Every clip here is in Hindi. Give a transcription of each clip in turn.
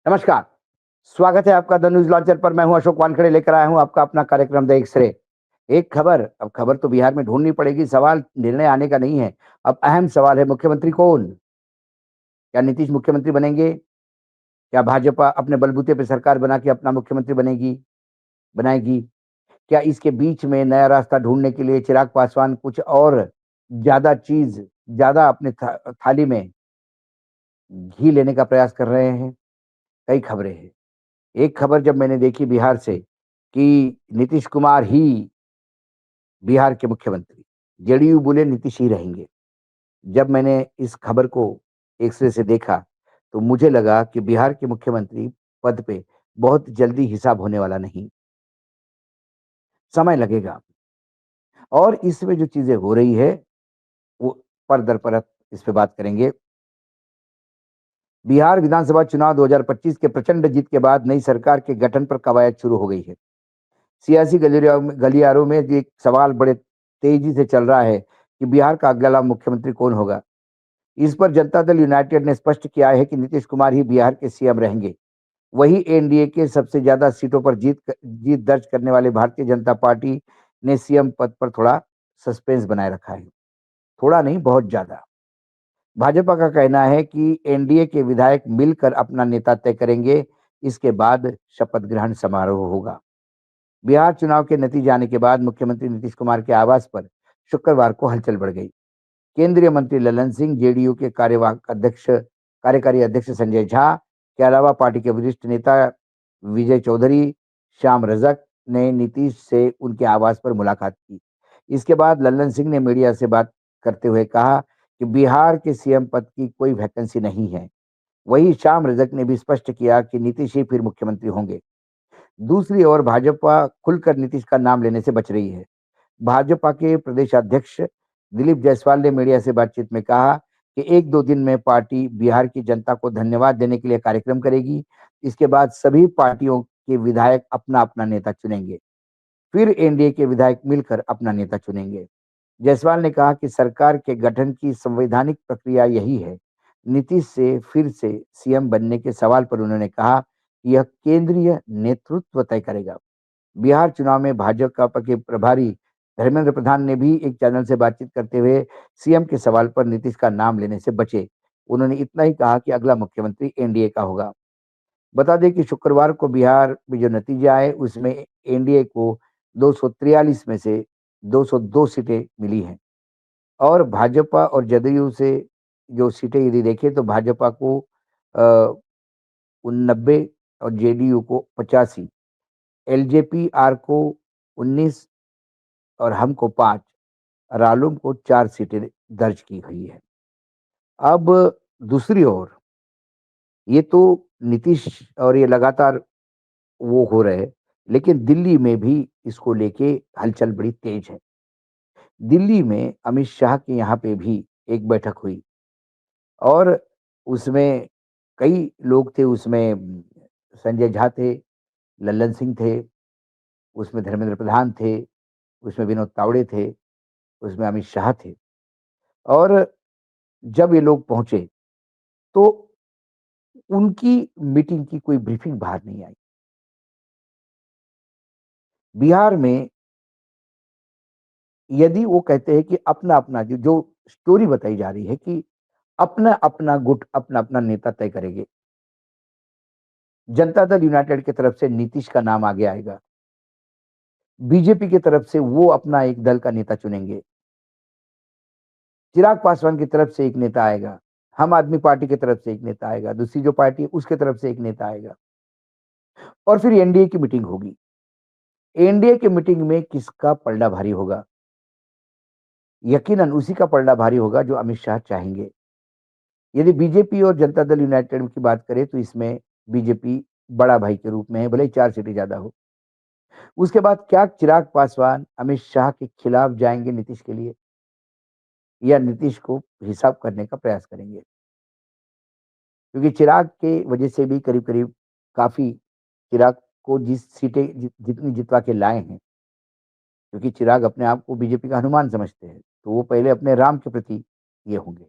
नमस्कार, स्वागत है आपका द न्यूज़ लॉन्चर पर। मैं हूं अशोक वानखेड़े, लेकर आया हूं आपका अपना कार्यक्रम द एक्स-रे। एक खबर, अब खबर तो बिहार में ढूँढनी पड़ेगी, सवाल निर्णय आने का नहीं है। अब अहम सवाल है, मुख्यमंत्री कौन? क्या नीतीश मुख्यमंत्री बनेंगे? क्या भाजपा अपने बलबूते पे सरकार बना के अपना मुख्यमंत्री बनाएगी? क्या इसके बीच में नया रास्ता ढूँढने के लिए चिराग पासवान कुछ और ज़्यादा अपने थाली में घी लेने का प्रयास कर रहे हैं? कई खबरें हैं। एक खबर जब मैंने देखी बिहार से कि नीतीश कुमार ही बिहार के मुख्यमंत्री, जेडीयू बोले नीतीश ही रहेंगे। जब मैंने इस खबर को एक्स-रे से देखा, तो मुझे लगा कि बिहार के मुख्यमंत्री पद पे बहुत जल्दी हिसाब होने वाला नहीं, समय लगेगा। और इसमें जो चीज़ें हो रही है, वो पर-दर-परत इस पे बात करेंगे। बिहार विधानसभा चुनाव 2025 के प्रचंड जीत के बाद नई सरकार के गठन पर कवायद शुरू हो गई है। सियासी गलियारों में ये एक सवाल बड़े तेजी से चल रहा है कि बिहार का अगला मुख्यमंत्री कौन होगा। इस पर जनता दल यूनाइटेड ने स्पष्ट किया है कि नीतीश कुमार ही बिहार के सीएम रहेंगे। वहीं एनडीए के सबसे ज्यादा सीटों पर जीत दर्ज करने वाले भारतीय जनता पार्टी ने सीएम पद पर थोड़ा सस्पेंस बनाए रखा है। थोड़ा नहीं, बहुत ज्यादा। भाजपा का कहना है कि एनडीए के विधायक मिलकर अपना नेता तय करेंगे। इसके बाद शपथ ग्रहण समारोह होगा। बिहार चुनाव के नतीजे आने के बाद मुख्यमंत्री नीतीश कुमार के आवास पर शुक्रवार को हलचल बढ़ गई। केंद्रीय मंत्री ललन सिंह, जेडीयू के कार्यकारी अध्यक्ष संजय झा के अलावा पार्टी के वरिष्ठ नेता विजय चौधरी, श्याम रजक ने नीतीश से उनके आवास पर मुलाकात की। इसके बाद ललन सिंह ने मीडिया से बात करते हुए कहा कि बिहार के सीएम पद की कोई वैकेंसी नहीं है। वहीं श्याम रजक ने भी स्पष्ट किया कि नीतीश ही फिर मुख्यमंत्री होंगे। दूसरी ओर भाजपा खुलकर नीतीश का नाम लेने से बच रही है। भाजपा के प्रदेश अध्यक्ष दिलीप जायसवाल ने मीडिया से बातचीत में कहा कि 1-2 दिन में पार्टी बिहार की जनता को धन्यवाद देने के लिए कार्यक्रम करेगी। इसके बाद सभी पार्टियों के विधायक अपना-अपना नेता चुनेंगे। फिर एनडीए के विधायक मिलकर अपना नेता चुनेंगे। जायसवाल ने कहा कि सरकार के गठन की संवैधानिक प्रक्रिया यही है। नीतीश से फिर से सीएम बनने के सवाल पर उन्होंने कहा कि यह केंद्रीय नेतृत्व तय करेगा। बिहार चुनाव में भाजपा के प्रभारी धर्मेंद्र प्रधान ने भी एक चैनल से बातचीत करते हुए सीएम के सवाल पर नीतीश का नाम लेने से बचे। उन्होंने इतना ही कहा कि अगला मुख्यमंत्री एनडीए का होगा। बता दें कि शुक्रवार को बिहार में जो नतीजे आए, उसमें एनडीए को 243 में से 202 सीटें मिली हैं और भाजपा और जदयू से जो सीटें यदि देखें तो भाजपा को 90 और जेडीयू को 85, एलजेपी-आर को 19 और हमको 5, रालोद को 4 सीटें दर्ज की गई है। अब दूसरी ओर ये तो नीतीश और ये लगातार वो हो रहे हैं, लेकिन दिल्ली में भी इसको लेके हलचल बड़ी तेज है। दिल्ली में अमित शाह के यहाँ पे भी एक बैठक हुई और उसमें कई लोग थे, उसमें संजय झा थे, लल्लन सिंह थे, उसमें धर्मेंद्र प्रधान थे, उसमें विनोद तावड़े थे, उसमें अमित शाह थे और जब ये लोग पहुँचे, तो उनकी मीटिंग की कोई ब्रीफिंग बाहर नहीं आई। बिहार में यदि वो कहते हैं कि अपना-अपना जो जो स्टोरी बताई जा रही है कि अपना-अपना गुट, अपना-अपना नेता तय करेंगे। जनता दल यूनाइटेड की तरफ से नीतीश का नाम आगे आएगा। बीजेपी की तरफ से वो अपना एक दल का नेता चुनेंगे। चिराग पासवान की तरफ से एक नेता आएगा। आम आदमी पार्टी की तरफ से एक नेता आएगा। दूसरी जो पार्टी है उसके तरफ से एक नेता आएगा और फिर एनडीए की मीटिंग होगी। एनडीए की मीटिंग में किसका पलड़ा भारी होगा? यकीनन उसी का पलड़ा भारी होगा जो अमित शाह चाहेंगे। यदि बीजेपी और जनता दल यूनाइटेड की बात करें तो इसमें बीजेपी बड़ा भाई के रूप में है, भले ही 4 सीटें ज़्यादा हो। उसके बाद क्या चिराग पासवान अमित शाह के खिलाफ जाएँगे नीतीश के लिए या नीतीश को हिसाब करने का प्रयास करेंगे? क्योंकि चिराग के वजह से भी करीब-करीब काफ़ी चिराग को जितनी जितवा के लाए हैं, क्योंकि चिराग अपने आप को बीजेपी का हनुमान समझते हैं, तो वो पहले अपने राम के प्रति ये होंगे।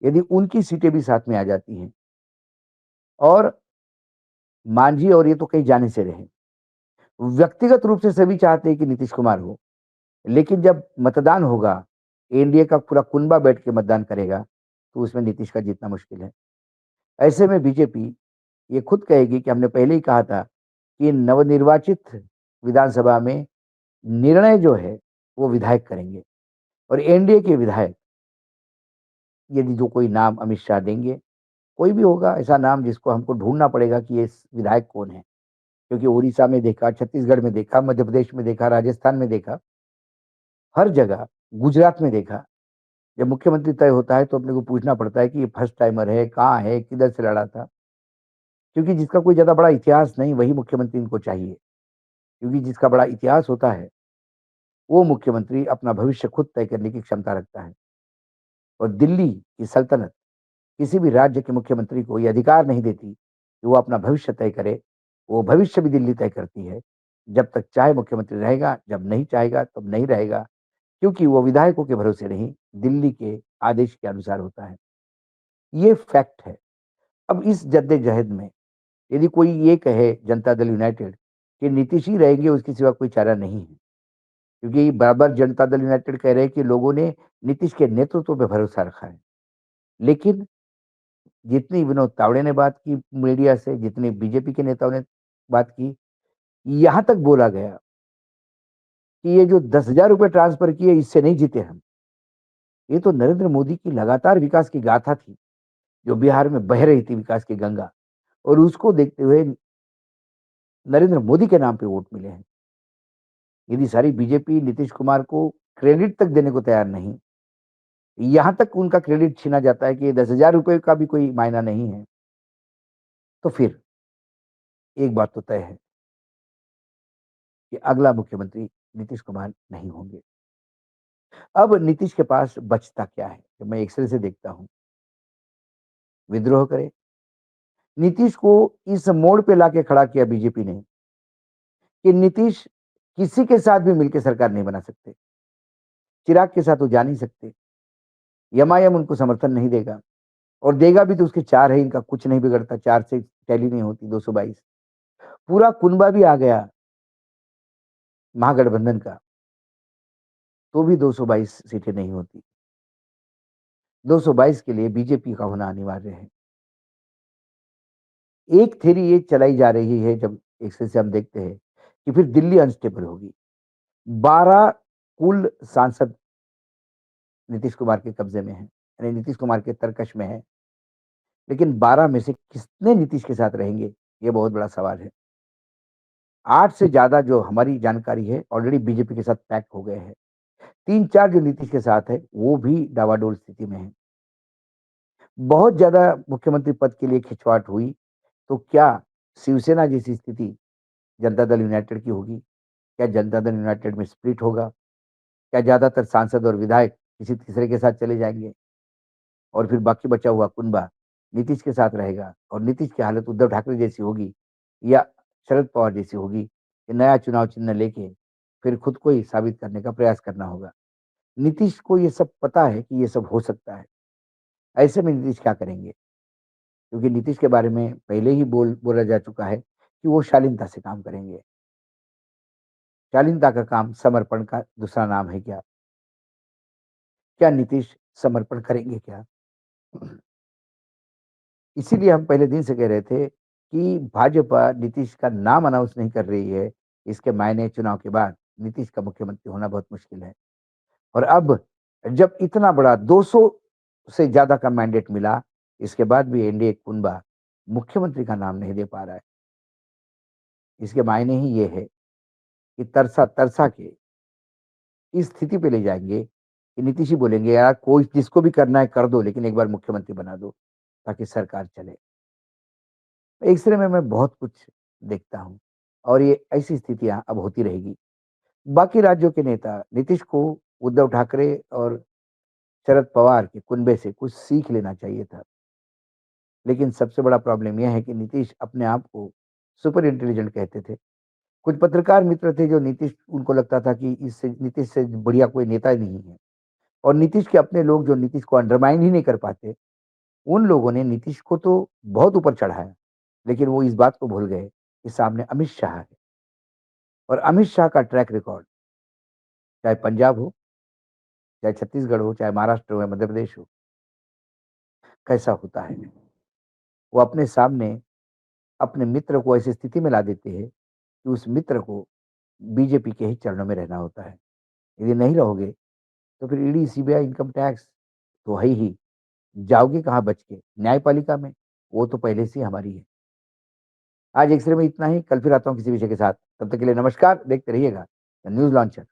यदि उनकी सीटें भी साथ में आ जाती हैं और मांझी और ये तो कहीं जाने से रहे। व्यक्तिगत रूप से सभी चाहते हैं कि नीतीश कुमार हो, लेकिन जब मतदान होगा, एनडीए का पूरा कुनबा बैठ के मतदान करेगा, तो उसमें नीतीश का जीतना मुश्किल है। ऐसे में बीजेपी ये खुद कहेगी कि हमने पहले ही कहा था कि नवनिर्वाचित विधानसभा में निर्णय जो है, वो विधायक करेंगे और एनडीए के विधायक यदि जो कोई नाम अमित शाह देंगे, कोई भी होगा ऐसा नाम जिसको हमको ढूँढना पड़ेगा कि ये विधायक कौन है? क्योंकि उड़ीसा में देखा, छत्तीसगढ़ में देखा, मध्य प्रदेश में देखा, राजस्थान में देखा, हर जगह, गुजरात में देखा। जब मुख्यमंत्री तय होता है तो अपने को पूछना पड़ता है कि ये फर्स्ट टाइमर है, कहाँ है, किधर से लड़ा था? क्योंकि जिसका कोई ज़्यादा बड़ा इतिहास नहीं, वही मुख्यमंत्री इनको चाहिए। क्योंकि जिसका बड़ा इतिहास होता है, वो मुख्यमंत्री अपना भविष्य खुद तय करने की क्षमता रखता है। और दिल्ली की सल्तनत किसी भी राज्य के मुख्यमंत्री को ये अधिकार नहीं देती कि वो अपना भविष्य तय करे। वो भविष्य भी दिल्ली तय करती है। जब तक चाहे मुख्यमंत्री रहेगा, जब नहीं चाहेगा तब नहीं रहेगा। क्योंकि वो विधायकों के भरोसे नहीं, दिल्ली के आदेश के अनुसार होता है। ये फैक्ट है। अब इस जद्दोजहद में यदि कोई ये कहे जनता दल यूनाइटेड कि नीतीश ही रहेंगे, उसके सिवा कोई चारा नहीं है। क्योंकि बार-बार जनता दल यूनाइटेड कह रहे हैं कि लोगों ने नीतीश के नेतृत्व पे भरोसा रखा है। लेकिन जितनी विनोद तावड़े ने बात की मीडिया से, जितनी बीजेपी के नेताओं ने बात की, यहाँ तक बोला गया कि ये जो 10,000 रुपए ट्रांसफर किए, इससे नहीं जीते हम। ये तो नरेंद्र मोदी की लगातार विकास की गाथा थी, जो बिहार में बह रही थी विकास की गंगा, और उसको देखते हुए नरेंद्र मोदी के नाम पे वोट मिले हैं। यदि सारी बीजेपी नीतीश कुमार को क्रेडिट तक देने को तैयार नहीं, यहाँ तक उनका क्रेडिट छीना जाता है कि ये 10,000 रुपए का भी कोई मायना नहीं है, तो फिर एक बात तो तय है कि अगला मुख्यमंत्री नीतीश कुमार नहीं होंगे। अब नीतीश के पास बचता क्या है? जब मैं एक्स-रे से देखता हूँ, विद्रोह करे। नीतीश को इस मोड़ पे लाके खड़ा किया बीजेपी ने कि नीतीश किसी के साथ भी मिलके सरकार नहीं बना सकते। चिराग के साथ वो जा नहीं सकते। एमआईएम उनको समर्थन नहीं देगा और देगा भी तो उसके 4 है, इनका कुछ नहीं बिगड़ता, 4 से टैली नहीं होती 222। पूरा कुनबा भी आ गया महागठबंधन का, तो भी 222 सीटें नहीं होती। 222 के लिए बीजेपी का होना अनिवार्य है। एक थ्योरी ये चलाई जा रही है जब एक्सेल से हम देखते हैं कि फिर दिल्ली अनस्टेबल होगी। 12 कुल सांसद नीतीश कुमार के कब्जे में हैं, यानी नीतीश कुमार के तरकश में हैं। लेकिन 12 में से कितने नीतीश के साथ रहेंगे, ये बहुत बड़ा सवाल है। 8 से ज़्यादा जो हमारी जानकारी है ऑलरेडी बीजेपी के साथ पैक हो गए हैं। 3-4 जो नीतीश के साथ है, वो भी डावाडोल स्थिति में है। बहुत ज़्यादा मुख्यमंत्री पद के लिए खिंचवाट हुई, तो क्या शिवसेना जैसी स्थिति जनता दल यूनाइटेड की होगी? क्या जनता दल यूनाइटेड में स्प्लिट होगा? क्या ज़्यादातर सांसद और विधायक किसी तीसरे के साथ चले जाएँगे? और फिर बाकी बचा हुआ कुनबा नीतीश के साथ रहेगा और नीतीश की हालत उद्धव ठाकरे जैसी होगी या शरद पवार जैसी होगी कि नया चुनाव चिन्ह लेके फिर खुद को ही साबित करने का प्रयास करना होगा। नीतीश को ये सब पता है कि ये सब हो सकता है। ऐसे में नीतीश क्या करेंगे? क्योंकि नीतीश के बारे में पहले ही बोला जा चुका है कि वो शालीनता से काम करेंगे। शालीनता का काम समर्पण का दूसरा नाम है क्या? क्या नीतीश समर्पण करेंगे क्या? इसीलिए हम पहले दिन से कह रहे थे कि भाजपा नीतीश का नाम अनाउंस नहीं कर रही है, इसके मायने चुनाव के बाद नीतीश का मुख्यमंत्री होना बहुत मुश्किल है। और अब जब इतना बड़ा 200 से ज़्यादा का मैंडेट मिला, इसके बाद भी एनडीए कुनबा मुख्यमंत्री का नाम नहीं दे पा रहा है। इसके मायने ही ये है कि तरसा-तरसा के इस स्थिति पे ले जाएँगे कि नीतीश ही बोलेंगे, यार कोई जिसको भी करना है कर दो, लेकिन एक बार मुख्यमंत्री बना दो, ताकि सरकार चले। एक्स-रे में मैं बहुत कुछ देखता हूँ और ये ऐसी स्थितियाँ अब होती रहेगी। बाकी राज्यों के नेता नीतीश को उद्धव ठाकरे और शरद पवार के कुनबे से कुछ सीख लेना चाहिए था। लेकिन सबसे बड़ा प्रॉब्लम ये है कि नीतीश अपने आप को सुपर इंटेलिजेंट कहते थे। कुछ पत्रकार मित्र थे जो नीतीश उनको लगता था कि इससे नीतीश से बढ़िया कोई नेता ही नहीं है और नीतीश के अपने लोग जो नीतीश को अंडरमाइन ही नहीं कर पाते, उन लोगों ने नीतीश को तो बहुत ऊपर चढ़ाया। लेकिन वो इस बात को भूल गए कि सामने अमित शाह है और अमित शाह का ट्रैक रिकॉर्ड, चाहे पंजाब हो, चाहे छत्तीसगढ़ हो, चाहे महाराष्ट्र हो या मध्य प्रदेश हो, कैसा होता है। वो अपने सामने अपने मित्र को ऐसी स्थिति में ला देते हैं कि उस मित्र को बीजेपी के ही चरणों में रहना होता है। यदि नहीं रहोगे तो फिर ईडी, सीबीआई, इनकम टैक्स तो है ही, जाओगे कहाँ बच के? न्यायपालिका में, वो तो पहले से ही हमारी है। आज एक्स-रे में इतना ही, कल फिर आता हूँ किसी विषय के साथ। तब तक के लिए नमस्कार, देखते रहिएगा न्यूज़ लॉन्चर।